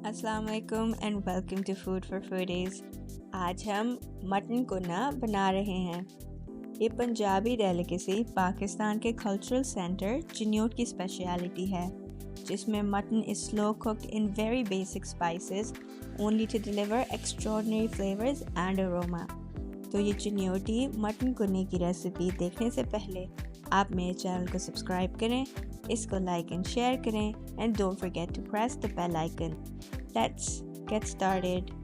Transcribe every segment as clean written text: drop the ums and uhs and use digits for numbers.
अस्सलाम वालेकुम and welcome to food for foodies. आज हम मटन कुन्ना बना रहे हैं। ये पंजाबी डेलिकेसी पाकिस्तान के कल्चरल सेंटर चिन्योट की स्पेशलिटी है, जिसमें mutton is slow cooked in very basic spices only to deliver extraordinary flavours and aroma. तो ये चिन्योटी मटन कुन्ने की रेसिपी देखने से पहले आप मेरे चैनल को सब्सक्राइब करें, इसको लाइक एंड शेयर करें and don't forget to press the bell icon. Let's get started.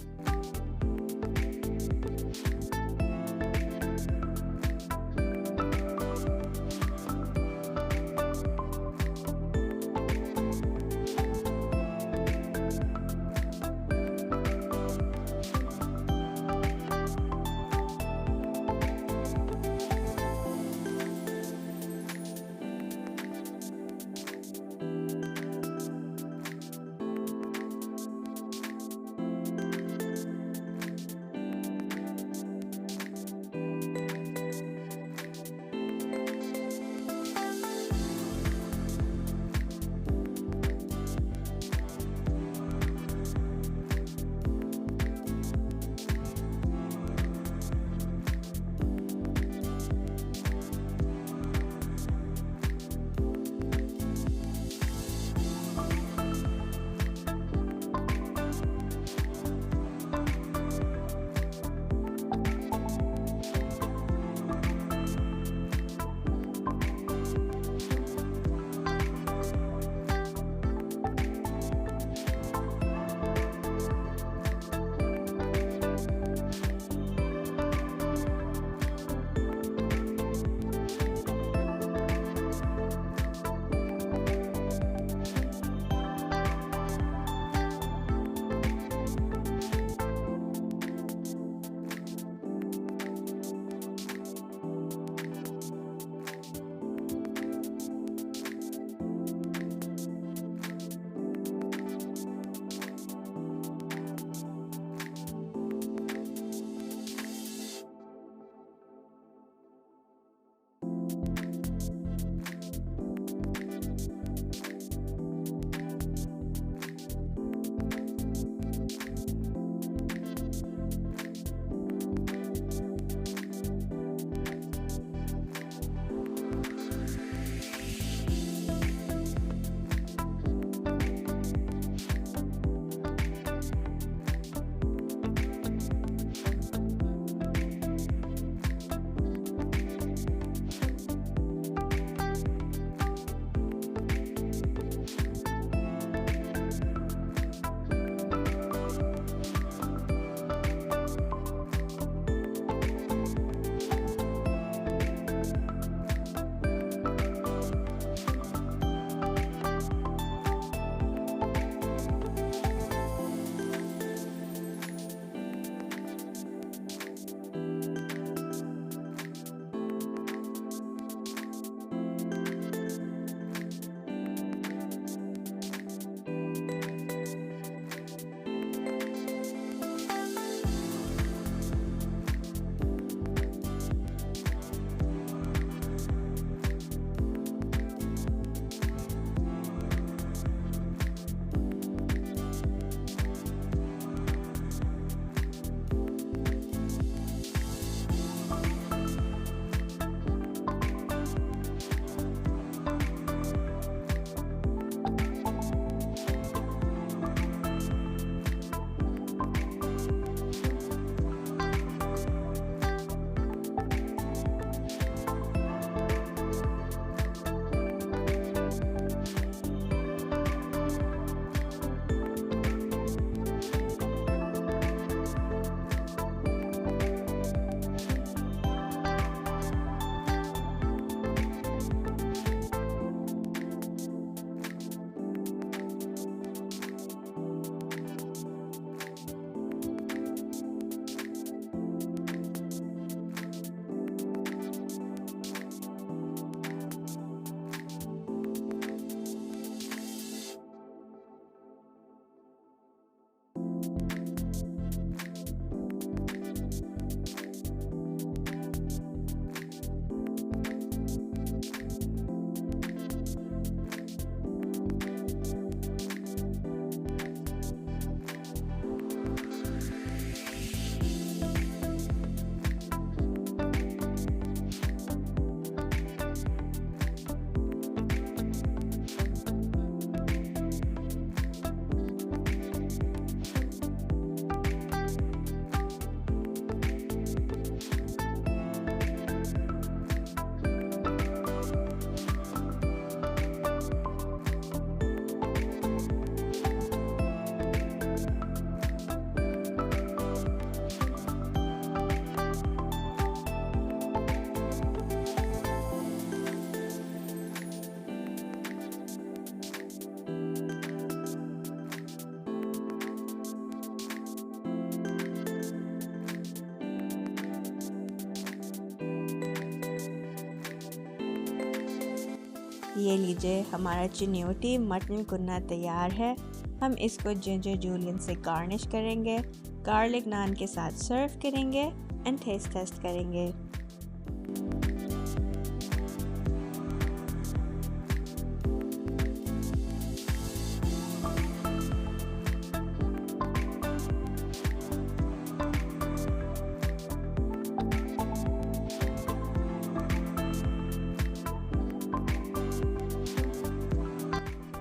ये लीजिए, हमारा चिन्योटी मटन कुन्ना तैयार है। हम इसको जिंजर जूलियन से गार्निश करेंगे, गार्लिक नान के साथ सर्व करेंगे एंड टेस्ट करेंगे।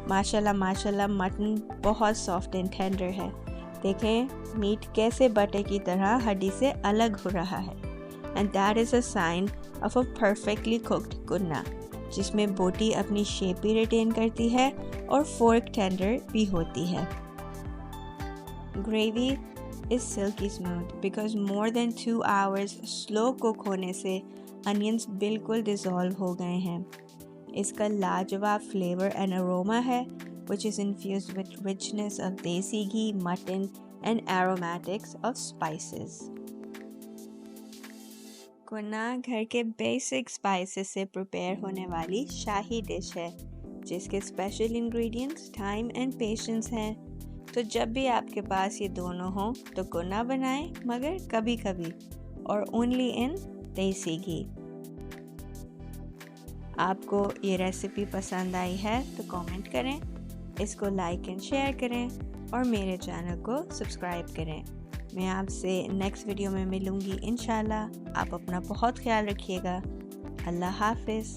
माशाल्लाह मटन बहुत सॉफ्ट एंड टेंडर है। देखें मीट कैसे बटर की तरह हड्डी से अलग हो रहा है। And that is a sign of a perfectly cooked kunna, जिसमें बोटी अपनी शेप भी रिटेन करती है और फोर्क टेंडर भी होती है। Gravy is silkie smooth because more than 2 hours slow cook होने से अनियंस बिल्कुल डिज़ोल्व हो गए हैं। इसका लाजवाब फ्लेवर एंड अरोमा है which is infused with richness of desi ghee, mutton and aromatics of spices. कुन्ना घर के बेसिक स्पाइसेस से प्रिपेयर होने वाली शाही डिश है, जिसके special ingredients time and patience हैं। तो जब भी आपके पास ये दोनों हों तो कुन्ना बनाएं, मगर कभी कभी, और ओनली इन देसी घी। आपको ये रेसिपी पसंद आई है तो कमेंट करें, इसको लाइक एंड शेयर करें और मेरे चैनल को सब्सक्राइब करें। मैं आपसे नेक्स्ट वीडियो में मिलूँगी इंशाल्लाह। आप अपना बहुत ख्याल रखिएगा। अल्लाह हाफिज़।